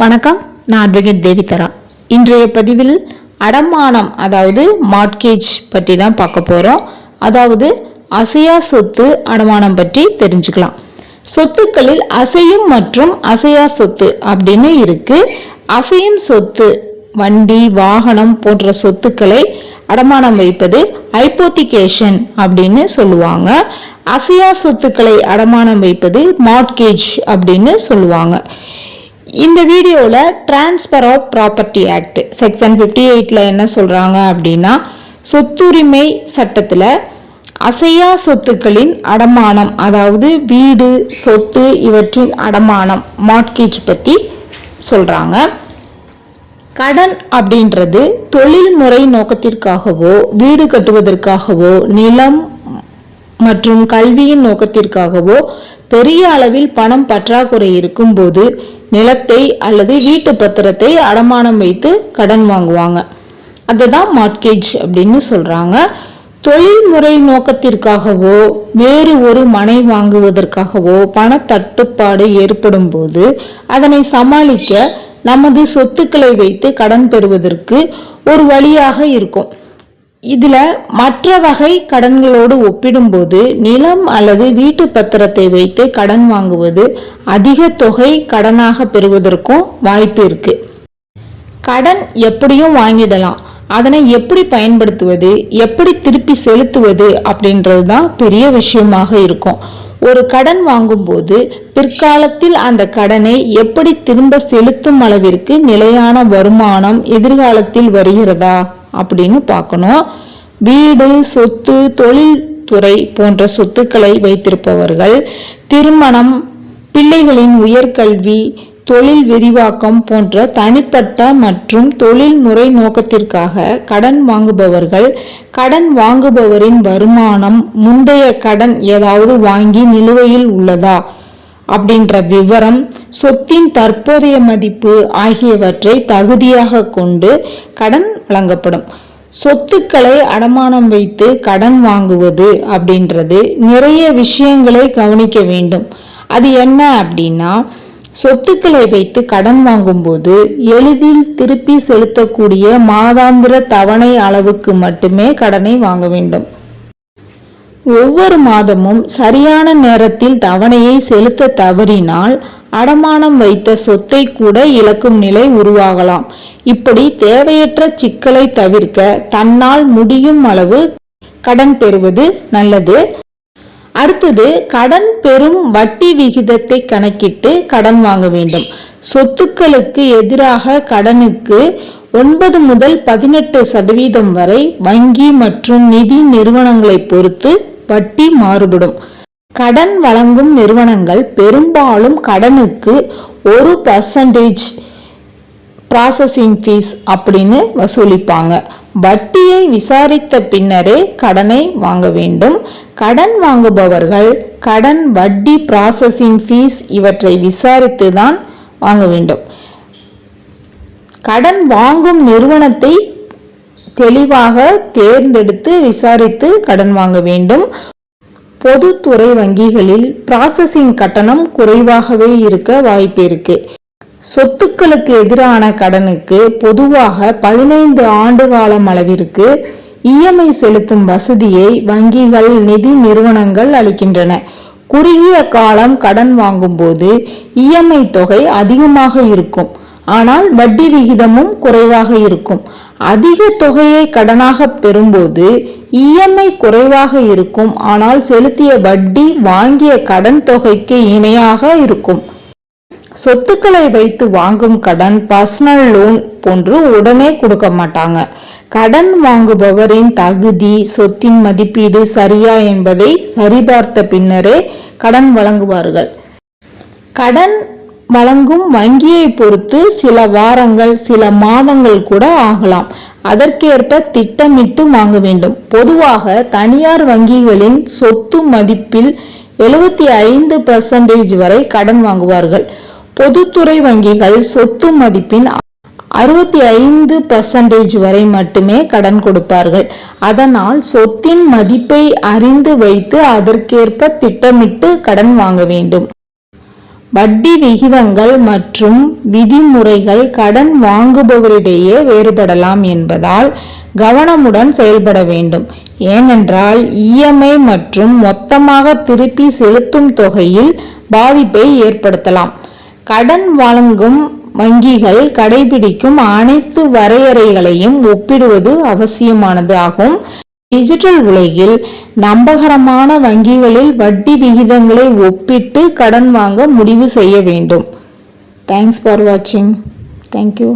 வணக்கம், நான் அட்வொகேட் தேவிதரா. இன்றைய பதிவில் அடமானம் அதாவது மார்ட்கேஜ் பற்றி தான் பார்க்க போகிறோம். அதாவது அசையா சொத்து அடமானம் பற்றி தெரிஞ்சுக்கலாம். சொத்துக்களில் அசையும் மற்றும் அசையா சொத்து அப்படின்னு இருக்கு. அசையும் சொத்து வண்டி, வாகனம் போன்ற சொத்துக்களை அடமானம் வைப்பது ஹைப்போத்திகேஷன் அப்படின்னு சொல்லுவாங்க. அசையா சொத்துக்களை அடமானம் வைப்பது மார்ட்கேஜ் அப்படின்னு சொல்லுவாங்க. இந்த வீடியோவில் transfer of property act section 58 என்ன சொல்கிறாங்க அப்படின்னா, சொத்துரிமை சட்டத்தில் அசையா சொத்துக்களின் அடமானம் அதாவது வீடு, சொத்து இவற்றின் அடமானம் மார்ட்கேஜ் பற்றி சொல்கிறாங்க. கடன் அப்படின்றது தொழில்முறை நோக்கத்திற்காகவோ, வீடு கட்டுவதற்காகவோ, நிலம் மற்றும் கல்வியின் நோக்கத்திற்காகவோ பெரிய அளவில் பணம் பற்றாக்குறை இருக்கும்போது நிலத்தை அல்லது வீட்டு பத்திரத்தை அடமானம் வைத்து கடன் வாங்குவாங்க. அதுதான் மார்ட்கேஜ் அப்படின்னு சொல்றாங்க. தொழில்முறை நோக்கத்திற்காகவோ வேறு ஒரு மனை வாங்குவதற்காகவோ பண தட்டுப்பாடு ஏற்படும் போது அதனை சமாளிக்க நமது சொத்துக்களை வைத்து கடன் பெறுவதற்கு ஒரு வழியாக இருக்கும். இதுல மற்ற வகை கடன்களோடு ஒப்பிடும்போது நிலம் அல்லது வீட்டு பத்திரத்தை வைத்து கடன் வாங்குவது அதிக தொகை கடனாக பெறுவதற்கும் வாய்ப்பு இருக்கு. கடன் எப்படியும் வாங்கிடலாம், அதனை எப்படி பயன்படுத்துவது, எப்படி திருப்பி செலுத்துவது அப்படின்றது தான் பெரிய விஷயமாக இருக்கும். ஒரு கடன் வாங்கும்போது பிற்காலத்தில் அந்த கடனை எப்படி திரும்ப செலுத்தும் அளவிற்கு நிலையான வருமானம் எதிர்காலத்தில் வருகிறதா அப்படின்னு பார்க்கணும். வீடு, சொத்து, தொழில்துறை போன்ற சொத்துக்களை வைத்திருப்பவர்கள் திருமணம், பிள்ளைகளின் உயர்கல்வி, தொழில் விரிவாக்கம் போன்ற தனிப்பட்ட மற்றும் தொழில்முறை நோக்கத்திற்காக கடன் வாங்குபவர்கள் கடன் வாங்குபவரின் வருமானம், முந்தைய கடன் ஏதாவது வாங்கி நிலுவையில் உள்ளதா அப்படின்ற விவரம், சொத்தின் தற்போதைய மதிப்பு ஆகியவற்றை தகுதியாக கொண்டு கடன் வழங்கப்படும். சொத்துக்களை அடமானம் வைத்து கடன் வாங்குவது அப்படின்றது நிறைய விஷயங்களை கவனிக்க வேண்டும். அது என்ன அப்படின்னா, சொத்துக்களை வைத்து கடன் வாங்கும்போது எளிதில் திருப்பி செலுத்தக்கூடிய மாதாந்திர தவணை அளவுக்கு மட்டுமே கடனை வாங்க வேண்டும். ஒவ்வொரு மாதமும் சரியான நேரத்தில் தவணையை செலுத்த தவறினால் அடமானம் வைத்த சொத்தை கூட இழக்கும் நிலை உருவாகலாம். இப்படி தேவையற்ற சிக்கலை தவிர்க்க தன்னால் முடியும் அளவு கடன் பெறுவது நல்லது. அடுத்தது, கடன் பெறும் வட்டி விகிதத்தை கணக்கிட்டு கடன் வாங்க வேண்டும். சொத்துக்களுக்கு எதிராக கடனுக்கு 9 முதல் 18% வரை வங்கி மற்றும் நிதி நிறுவனங்களை பொறுத்து வட்டி மாறுபடும். கடன் வழங்கும் நிறுவனங்கள் பெரும்பாலும் கடனுக்கு 1% ப்ராசஸிங் ஃபீஸ் அப்படின்னு வசூலிப்பாங்க. வட்டியை விசாரித்த பின்னரே கடனை வாங்க வேண்டும். கடன் வாங்குபவர்கள் கடன், வட்டி, ப்ராசஸிங் ஃபீஸ் இவற்றை விசாரித்து தான் வாங்க வேண்டும். கடன் வாங்கும் நிறுவனத்தை தெளிவாக தேர்ந்தெடுத்து விசாரித்து கடன் வாங்க வேண்டும். பொதுத்துறை வங்கிகளில் ப்ராசஸிங் கட்டணம் குறைவாகவே இருக்க வாய்ப்பு இருக்கு. சொத்துக்களுக்கு எதிரான கடனுக்கு பொதுவாக 15 ஆண்டு காலம் அளவிற்கு இஎம்ஐ செலுத்தும் வசதியை வங்கிகள், நிதி நிறுவனங்கள் அளிக்கின்றன. குறுகிய காலம் கடன் வாங்கும் போது இஎம்ஐ தொகை அதிகமாக இருக்கும், ஆனால் வட்டி விகிதமும் குறைவாக இருக்கும். அதிக தொகையை கடனாக பெறும்போது இஎம்ஐ குறைவாக இருக்கும், ஆனால் செலுத்திய வட்டி வாங்கிய கடன் தொகைக்கு இணையாக இருக்கும். சொத்துக்களை வைத்து வாங்கும் கடன், பர்சனல் லோன் போன்று உடனே கொடுக்க மாட்டாங்க. கடன் வாங்குபவரின் தகுதி, சொத்தின் மதிப்பீடு சரியா என்பதை சரிபார்த்த பின்னரே கடன் வழங்குவார்கள். கடன் வழங்கும் வங்கியை பொறுத்து சில வாரங்கள், சில மாதங்கள் கூட ஆகலாம். அதற்கேற்ப திட்டமிட்டு வாங்க வேண்டும். பொதுவாக தனியார் வங்கிகளின் சொத்து மதிப்பில் 75% வரை கடன் வாங்குவார்கள். பொதுத்துறை வங்கிகள் சொத்து மதிப்பின் 65% வரை மட்டுமே கடன் கொடுப்பார்கள். அதனால் சொத்தின் மதிப்பை அறிந்து வைத்து அதற்கேற்ப திட்டமிட்டு கடன் வாங்க வேண்டும். வட்டி விகிதங்கள் மற்றும் விதிமுறைகள் கடன் வாங்குபவரிடையே வேறுபடலாம் என்பதால் கவனமுடன் செயல்பட வேண்டும். ஏனென்றால் இஎம்ஐ மற்றும் மொத்தமாக திருப்பி செலுத்தும் தொகையில் பாதிப்பை ஏற்படுத்தலாம். கடன் வழங்கும் வங்கிகள் கடைபிடிக்கும் அனைத்து வரையறைகளையும் ஒப்பிடுவது அவசியமானது ஆகும். டிஜிட்டல் உலகில் நம்பகரமான வங்கிகளில் வட்டி விகிதங்களை ஒப்பிட்டு கடன் வாங்க முடிவு செய்ய வேண்டும். தேங்க்ஸ் ஃபார் வாட்சிங். தேங்க்யூ.